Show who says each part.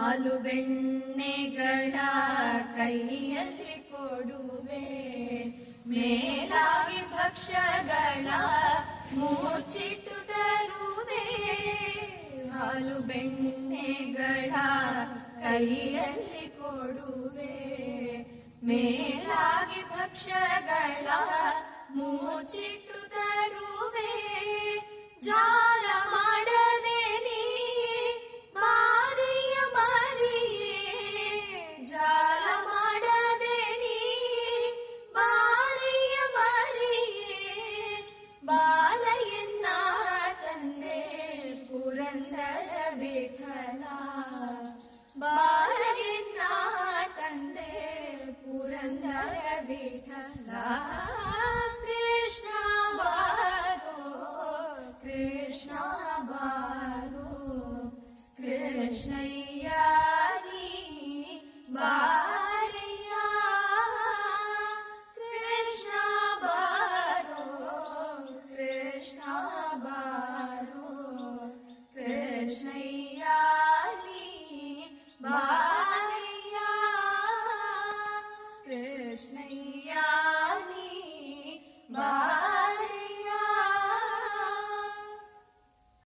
Speaker 1: ಹಾಲು ಬೆಣ್ಣೆಗಳ ಕೈಯಲ್ಲಿ ಕೊಡುವೆ, ಮೇಲಾಗಿ ಭಕ್ಷ್ಯಗಳ ಮುಚ್ಚಿಟ್ಟು ತರುವೆ. ಹಾಲು ಬೆಣ್ಣೆಗಳ ಕೈಯಲ್ಲಿ ಕೊಡುವೆ, ಮೇಲಾಗಿ ಭಕ್ಷ್ಯಗಳ ಮುಚ್ಚಿಟ್ಟು ತರುವೆ. ಜಾಲ ಮಾಡದೆ ನೀ ಬಾರಿಯ ಮರಿಯೇ, ಜಾಲ ಮಾಡದೆ ನೀ ಬಾರಿಯ ಮರಿಯೇ. ಬಾಲಯ್ಯನ ತಂದೆ ಪುರಂದರ ವಿಠಲ, ಬಾಲಯ್ಯನ ತಂದೆ ಪುರಂದರ ವಿಠಲ. ಕೃಷ್ಣ ಬಾರೋ ಕೃಷ್ಣ ಬಾರೋ, ಕೃಷ್ಣಯ್ಯ ನೀ ಬಾರಯ್ಯ. ಕೃಷ್ಣ ಬಾರೋ ಕೃಷ್ಣ ಬಾರೋ, ಕೃಷ್ಣಯ್ಯ ನೀ ಬಾರಯ್ಯ. ಕೃಷ್ಣಯ್ಯ